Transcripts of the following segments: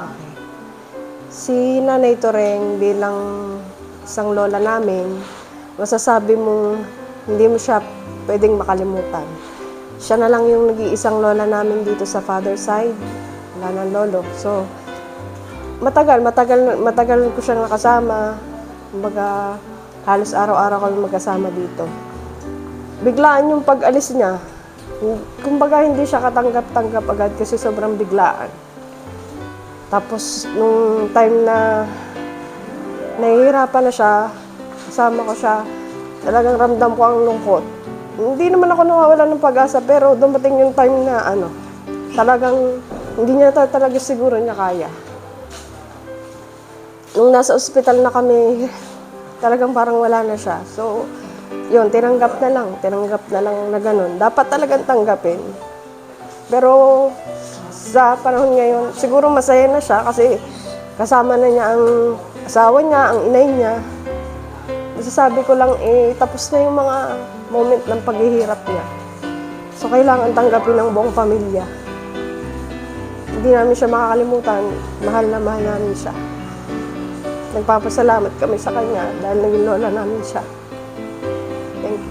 Okay. Si Nanay Toreng bilang isang lola namin, masasabi mo hindi mo siya pwedeng makalimutan. Siya na lang yung nag-iisang lola namin dito sa father side. Wala ng lolo. So, matagal ko siyang nakasama. Kumbaga, halos araw-araw kami magkasama dito. Biglaan yung pag-alis niya. Kumbaga, hindi siya katanggap-tanggap agad kasi sobrang biglaan. Tapos, nung time na nahihirapan na siya, kasama ko siya, talagang ramdam ko ang lungkot. Hindi naman ako nawawala ng pag-asa, pero dumating yung time na talagang hindi niya talaga siguro niya kaya. Nung nasa ospital na kami, talagang parang wala na siya. So, yun, tinanggap na lang na ganun. Dapat talagang tanggapin. Pero sa panahon ngayon, siguro masaya na siya kasi kasama na niya ang asawa niya, ang inay niya. Masasabi ko lang, tapos na yung mga moment ng paghihirap niya. So, kailangan tanggapin ng buong pamilya. Hindi namin siya makakalimutan. Mahal na mahal namin siya. Nagpapasalamat kami sa kanya dahil naging lola namin siya. Thank you.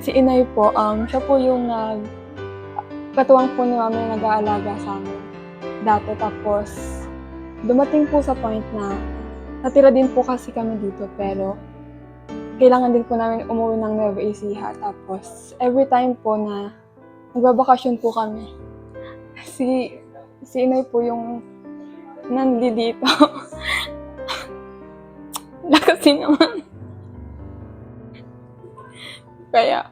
Si inay po, siya po yung katuwang po ni mami na nag-aalaga sa amin dati. Tapos, dumating po sa point na natira din po kasi kami dito, pero kailangan din po namin umuwi ng Nueva Ecija. Tapos, every time po na nagbabakasyon po kami, si inay po yung nandito. Wala kasi naman. Kaya,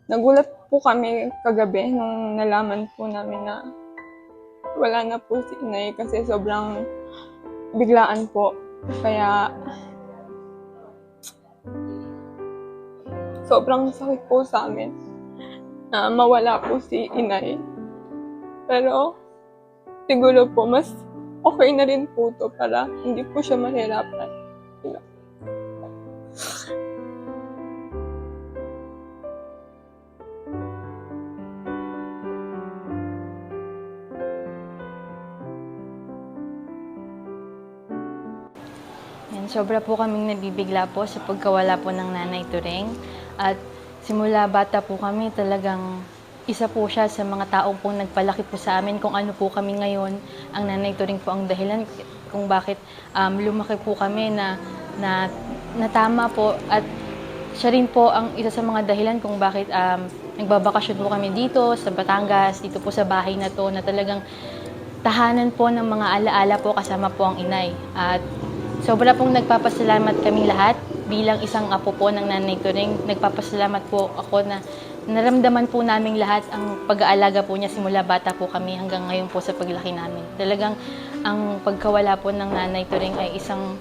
nagulat po kami kagabi nung nalaman po namin na wala na po si inay kasi sobrang biglaan po. Kaya, sobrang sakit po sa amin na mawala po si inay. Pero, siguro po mas okay na rin po to para hindi po siya mahirapan. Yan, sobra po kaming nabibigla po sa pagkawala po ng Nanay Toreng. At simula bata po kami, talagang isa po siya sa mga taong pong nagpalaki po sa amin kung ano po kami ngayon. Ang Nanay Toreng po ang dahilan kung bakit lumaki po kami na tama po. At siya rin po ang isa sa mga dahilan kung bakit nagbabakasyon po kami dito sa Batangas, dito po sa bahay na to, na talagang tahanan po ng mga alaala po kasama po ang inay. At sobra pong nagpapasalamat kaming lahat bilang isang apo po ng Nanay Toreng. Nagpapasalamat po ako na naramdaman po naming lahat ang pag-aalaga po niya simula bata po kami hanggang ngayon po sa paglaki namin. Talagang ang pagkawala po ng Nanay Toreng ay isang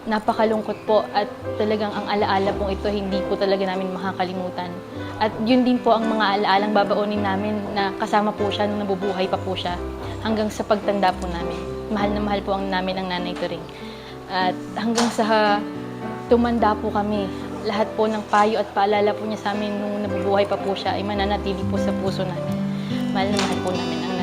napakalungkot po, at talagang ang alaala pong ito hindi po talaga namin makakalimutan. At yun din po ang mga alaalang babaunin namin na kasama po siya nung nabubuhay pa po siya hanggang sa pagtanda po namin. Mahal na mahal po ang namin ang Nanay Toreng. At hanggang sa tumanda po kami, lahat po ng payo at paalala po niya sa amin nung nabubuhay pa po siya ay mananatili po sa puso namin. Mahal na mahal po namin ang